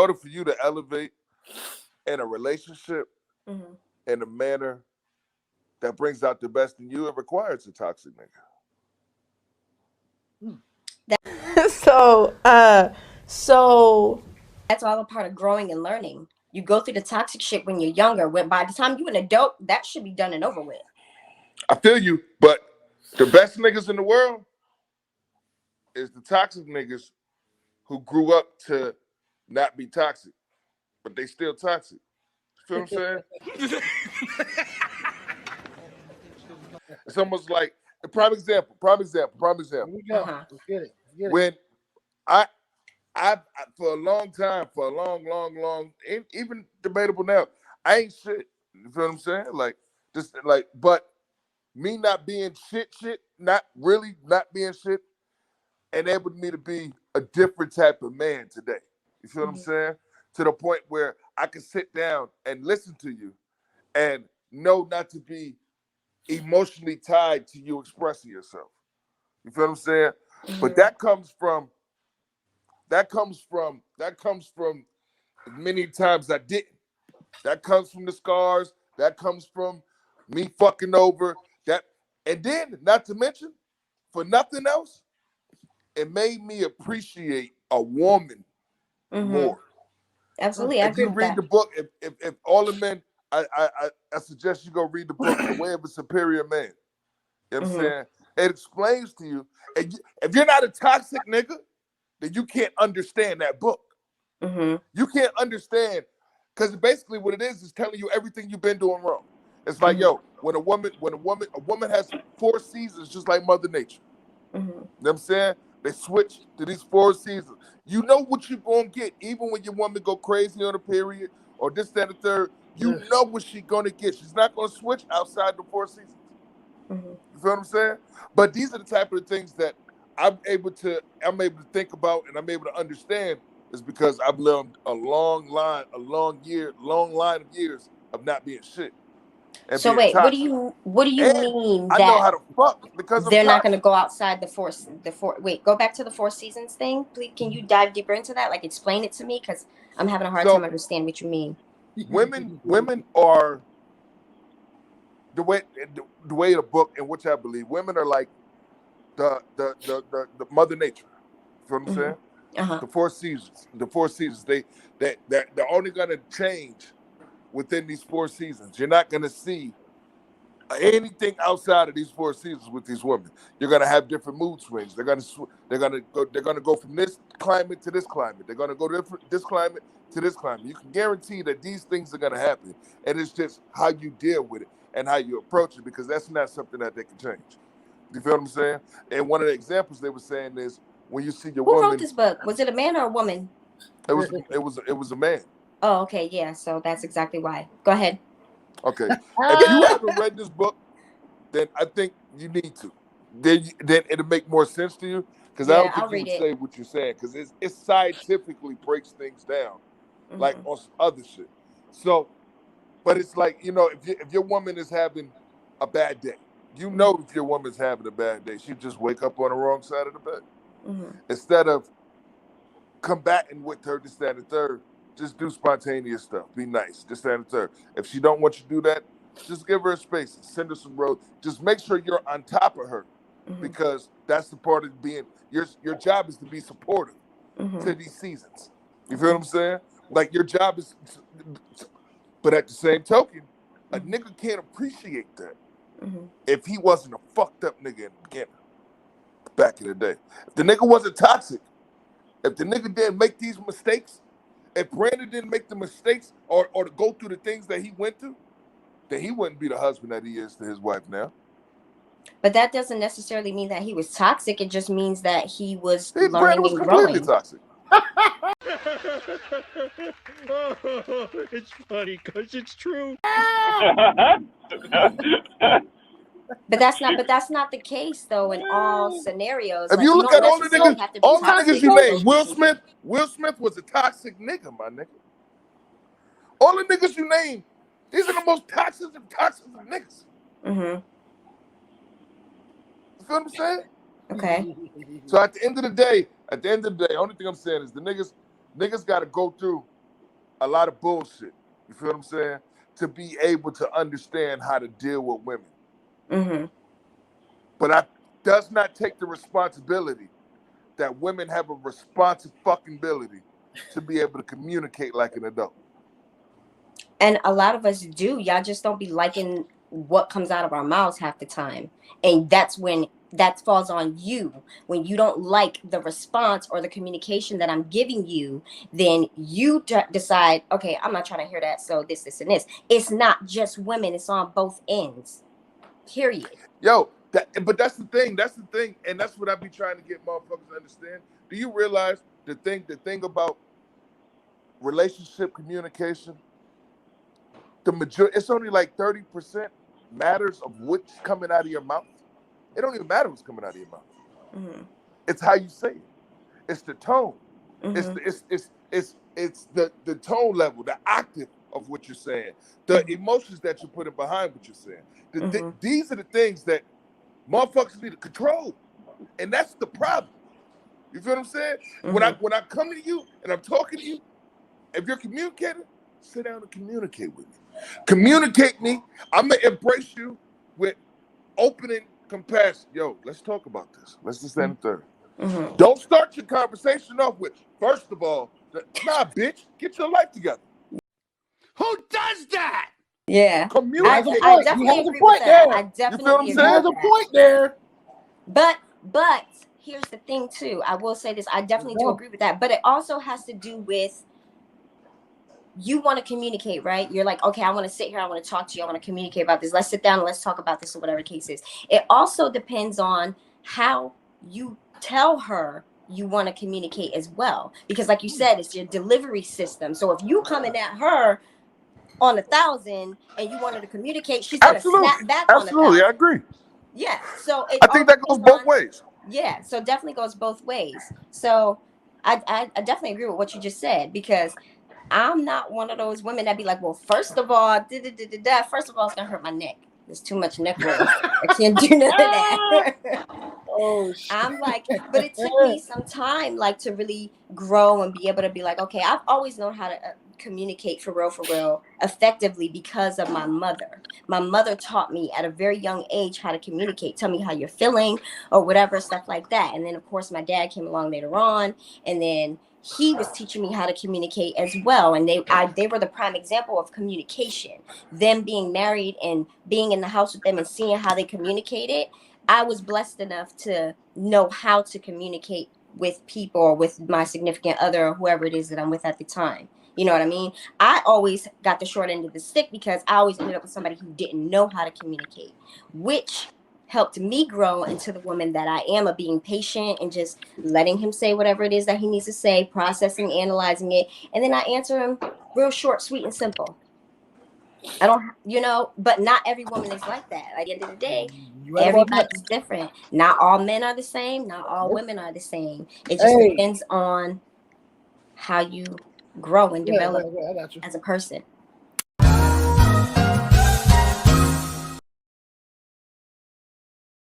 order for you to elevate in a relationship Mm-hmm. in a manner that brings out the best in you, it requires a toxic nigga. So, so That's all a part of growing and learning. You go through the toxic shit when you're younger. When by the time you're an adult, that should be done and over with. I feel you, but the best niggas in the world is the toxic niggas who grew up to not be toxic, but they still toxic. You feel what I'm saying? It's almost like a prime example. Here we go. Uh-huh. Let's get it. Let's get it. When I, I for a long time, for a long, even debatable now, I ain't shit. You feel what I'm saying? Like just like, but me not being shit, not really not being shit, enabled me to be a different type of man today. You feel what I'm Mm-hmm. saying? To the point where I can sit down and listen to you and know not to be emotionally tied to you expressing yourself. You feel what I'm saying? But Mm-hmm. that comes from many times I didn't. That comes from the scars. That comes from me fucking over. That and then not to mention, for nothing else, it made me appreciate a woman Mm-hmm. more. Absolutely, I If agree you with read that. the book, if all the men, I suggest you go read the book, The Way of a Superior Man. You know what I'm Mm-hmm. saying? It explains to you, and if you're not a toxic nigga, then you can't understand that book. Mm-hmm. You can't understand, because basically what it is telling you everything you've been doing wrong. It's like, Mm-hmm. yo, when a woman has 4 seasons, just like Mother Nature. Mm-hmm. You know what I'm saying? They switch to these 4 seasons. You know what you're gonna get, even when your woman go crazy on a period or this, that, and the third. You Yes. know what she's gonna get. She's not gonna switch outside the 4 seasons. Mm-hmm. You feel what I'm saying? But these are the type of things that I'm able to think about and I'm able to understand is because I've lived long line of years of not being shit and So being wait, toxic. what do you And mean I know that how to fuck because I'm they're not going to toxic. go outside the four? Wait, go back to the Four Seasons thing, please. Can you dive deeper into that? Like, explain it to me, because I'm having a hard time So understanding what you mean. women are the way the book in which I believe women are like the mother nature. You feel what I'm Mm-hmm. saying? Uh-huh. The 4 seasons. They're only gonna change within these 4 seasons. You're not gonna see anything outside of these 4 seasons with these women. You're gonna have different mood swings. They're gonna go from this climate to this climate. They're gonna go this climate to this climate. You can guarantee that these things are gonna happen, and it's just how you deal with it and how you approach it because that's not something that they can change. You feel what I'm saying? And one of the examples they were saying is when you see your Who wrote woman, this book? Was it a man or a woman? it was a man. Oh, okay, yeah. So that's exactly why. Go ahead. Okay, if you haven't read this book, then I think you need to. Then it'll make more sense to you because I Yeah, don't I'll think you read would it. say what you're saying because it scientifically breaks things down like Mm-hmm. on some other shit. So, but it's like if your woman is having a bad day, Mm-hmm. if your woman's having a bad day, she just wake up on the wrong side of the bed Mm-hmm. instead of combating with her this, that, and the third. Just do spontaneous stuff. Be nice. This, that, and the third. If she don't want you to do that, just give her a space. Send her some road. Just make sure you're on top of her, Mm-hmm. because that's the part of being your job is to be supportive Mm-hmm. to these seasons. You feel what Okay. I'm saying? Like your job is, but at the same token, a Mm-hmm. nigga can't appreciate that Mm-hmm. if he wasn't a fucked up nigga in the beginning, back in the day. If the nigga wasn't toxic, if the nigga didn't make these mistakes, if Brandon didn't make the mistakes or to go through the things that he went through, then he wouldn't be the husband that he is to his wife now. But that doesn't necessarily mean that he was toxic. It just means that he was Brandon learning was and completely growing. toxic. Oh, it's funny because it's true. But that's not the case though in all scenarios. If Like you you look don't at all the necessarily niggas, have to be all the toxic niggas to you be name, close to people. Will Smith was a toxic nigga, my nigga. All the niggas you name, these are the most toxic of niggas. Mm-hmm. You feel what I'm saying? Okay. So at the end of the day, only thing I'm saying is the niggas got to go through. a lot of bullshit. You feel what I'm saying? To be able to understand how to deal with women. Mm-hmm. But I does not take the responsibility that women have a responsive fucking ability to be able to communicate like an adult. And a lot of us do. Y'all just don't be liking what comes out of our mouths half the time. And that's when that falls on you. When you don't like the response or the communication that I'm giving you, then you decide, okay, I'm not trying to hear that. So this, and this. It's not just women. It's on both ends. Period. Yo, but that's the thing. That's the thing. And that's what I be trying to get motherfuckers to understand. Do you realize the thing about relationship communication? It's only like 30% matters of what's coming out of your mouth. It don't even matter what's coming out of your mouth. Mm-hmm. It's how you say it. It's the tone. Mm-hmm. It's the tone level, the octave of what you're saying, the emotions that you're putting behind what you're saying. These are the things that motherfuckers need to control, and that's the problem. You feel what I'm saying? Mm-hmm. When I come to you and I'm talking to you, if you're communicating, sit down and communicate with me. Communicate me. I'm gonna embrace you with opening compassion. Yo, let's talk about this. Let's just stand third. Mm-hmm. Don't start your conversation off with, first of all, nah, bitch, get your life together. Who does that? Yeah. Communicate. I definitely agree with that. I definitely agree There's with a that. point there. But here's the thing too. I will say this. I definitely do agree with that. But it also has to do with you want to communicate, right? You're like, okay, I want to sit here. I want to talk to you. I want to communicate about this. Let's sit down and let's talk about this or whatever the case is. It also depends on how you tell her you want to communicate as well. Because like you said, it's your delivery system. So if you coming at her on 1,000 and you want her to communicate, she's going to snap back on 1,000. Absolutely, I agree. Yeah. So I think that goes both ways. Yeah. So definitely goes both ways. So I definitely agree with what you just said, because I'm not one of those women that be like, well, first of all, first of all, it's gonna hurt my neck. There's too much neck room. I can't do none of that. Oh shit. I'm like, but it took me some time, like, to really grow and be able to be like, okay, I've always known how to communicate for real, effectively because of my mother. My mother taught me at a very young age how to communicate. Tell me how you're feeling or whatever, stuff like that. And then, of course, my dad came along later on, and then he was teaching me how to communicate as well. And they were the prime example of communication. Them being married and being in the house with them and seeing how they communicated, I was blessed enough to know how to communicate with people or with my significant other or whoever it is that I'm with at the time. You know what I mean? I always got the short end of the stick because I always ended up with somebody who didn't know how to communicate, which helped me grow into the woman that I am, of being patient and just letting him say whatever it is that he needs to say, processing, analyzing it. And then I answer him real short, sweet, and simple. I don't, but not every woman is like that. At the end of the day, everybody's different. Not all men are the same. Not all women are the same. It just depends on how you grow and develop as a person.